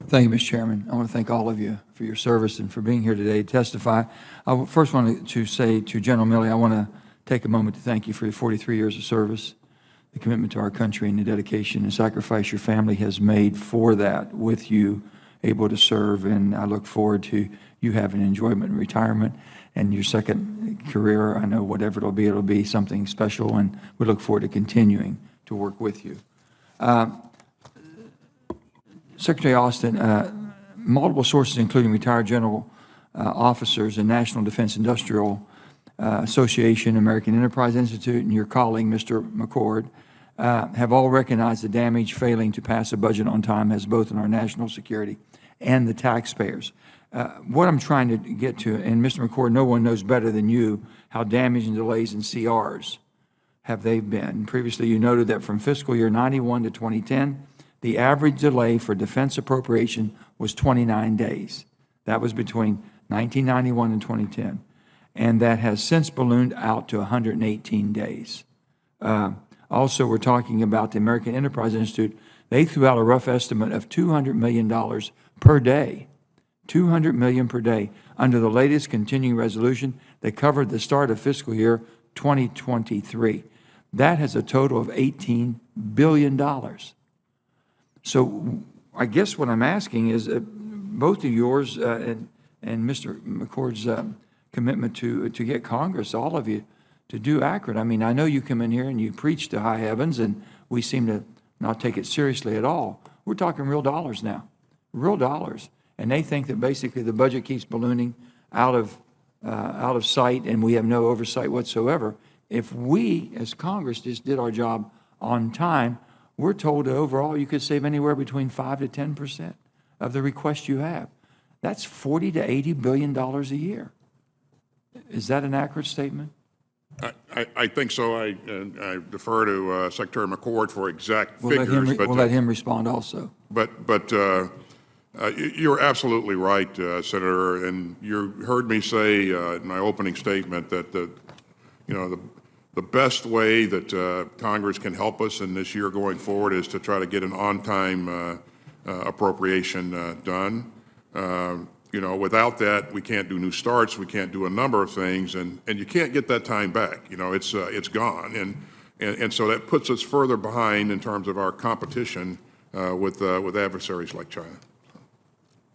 Thank you, Mr. Chairman. I want to thank all of you for your service and for being here today to testify. I first want to say to General Milley, I want to take a moment to thank you for your 43 years of service, the commitment to our country, and the dedication and sacrifice your family has made for that with you able to serve. And I look forward to you having enjoyment in retirement and your second career. I know whatever it'll be something special, and we look forward to continuing to work with you. Secretary Austin, multiple sources, including retired general officers and National Defense Industrial Association, American Enterprise Institute, and your colleague, Mr. McCord, have all recognized the damage failing to pass a budget on time has both in our national security and the taxpayers. What I'm trying to get to, and Mr. McCord, no one knows better than you how damaging delays in CRs have they been. Previously, you noted that from fiscal year 91 to 2010, the average delay for defense appropriation was 29 days. That was between 1991 and 2010. And that has since ballooned out to 118 days. Also, we're talking about the American Enterprise Institute. They threw out a rough estimate of $200 million per day, $200 million per day, under the latest continuing resolution that covered the start of fiscal year 2023. That has a total of $18 billion. So I guess what I'm asking is both of yours and Mr. McCord's commitment to get Congress, all of you, to do accurate. I mean, I know you come in here and you preach to high heavens, and we seem to not take it seriously at all. We're talking real dollars now, real dollars. And they think that basically the budget keeps ballooning out of sight, and we have no oversight whatsoever. If we, as Congress, just did our job on time, we're told that overall you could save anywhere between 5 to 10% of the request you have. That's $40 to $80 billion a year. Is that an accurate statement? I think so. I defer to Secretary McCord for exact figures. We'll let him respond also. But you're absolutely right, Senator. And you heard me say in my opening statement that the best way that Congress can help us in this year going forward is to try to get an on-time appropriation done. Without that, we can't do new starts, we can't do a number of things, and you can't get that time back. It's gone, and so that puts us further behind in terms of our competition with adversaries like China.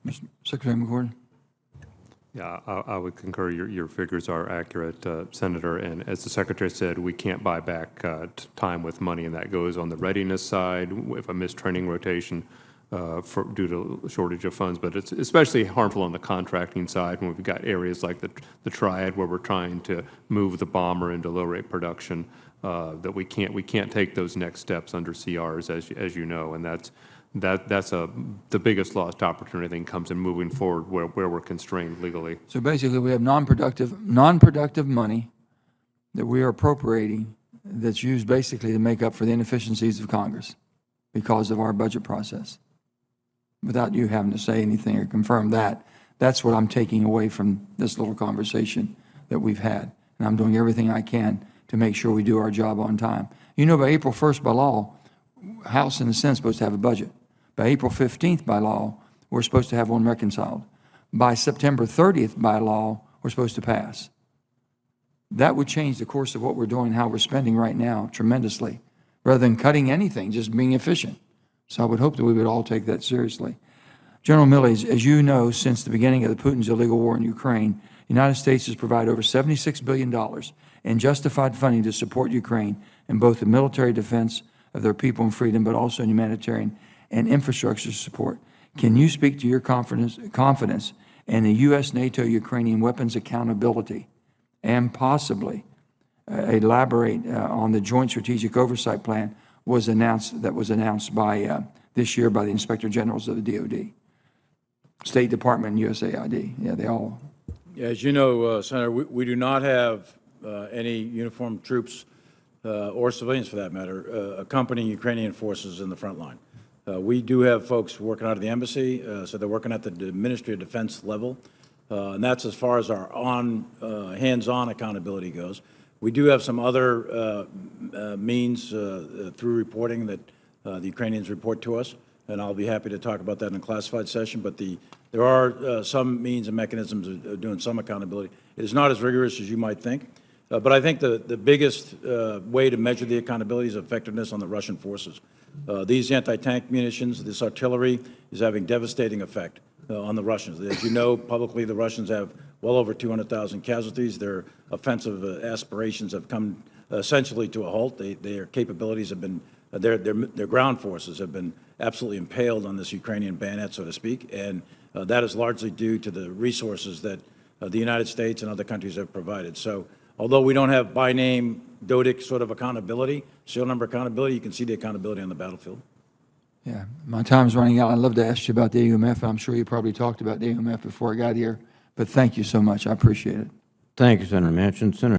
Mr. Secretary McCord. Yeah, I would concur. Your figures are accurate, Senator. And as the Secretary said, we can't buy back time with money, and that goes on the readiness side if I miss training rotation due to shortage of funds. But it's especially harmful on the contracting side when we've got areas like the Triad where we're trying to move the bomber into low-rate production. That we can't take those next steps under CRs, as you know, and that's the biggest lost opportunity. I think comes in moving forward where we're constrained legally. So basically, we have non-productive money that we are appropriating that's used basically to make up for the inefficiencies of Congress because of our budget process. Without you having to say anything or confirm that, that's what I'm taking away from this little conversation that we've had. And I'm doing everything I can to make sure we do our job on time. By April 1st by law, House and the Senate are supposed to have a budget. By April 15th by law, we're supposed to have one reconciled. By September 30th by law, we're supposed to pass. That would change the course of what we're doing, how we're spending right now tremendously, rather than cutting anything, just being efficient. So I would hope that we would all take that seriously. General Milley, as you know, since the beginning of Putin's illegal war in Ukraine, the United States has provided over $76 billion in justified funding to support Ukraine in both the military defense of their people and freedom, but also in humanitarian and infrastructure support. Can you speak to your confidence in the U.S. NATO-Ukrainian weapons accountability and possibly elaborate on the Joint Strategic Oversight Plan that was announced by this year by the Inspector Generals of the DOD, State Department, and USAID? Yeah, they all. As you know, Senator, we do not have any uniformed troops or civilians, for that matter, accompanying Ukrainian forces in the front line. We do have folks working out of the embassy, so they're working at the Ministry of Defense level, and that's as far as our hands-on accountability goes. We do have some other means through reporting that the Ukrainians report to us. and I'll be happy to talk about that in a classified session, but there are some means and mechanisms of doing some accountability. It is not as rigorous as you might think, but I think the biggest way to measure the accountability is effectiveness on the Russian forces. These anti-tank munitions, this artillery is having devastating effect on the Russians. As you know, publicly, the Russians have well over 200,000 casualties. Their offensive aspirations have come essentially to a halt. Their capabilities have been, their ground forces have been absolutely impaled on this Ukrainian bayonet, so to speak, and that is largely due to the resources that the United States and other countries have provided. So although we don't have by name DODIC sort of accountability, serial number accountability, you can see the accountability on the battlefield. Yeah, my time's running out. I'd love to ask you about the AUMF. I'm sure you probably talked about the AUMF before I got here, but thank you so much. I appreciate it. Thank you, Senator Manchin. Senator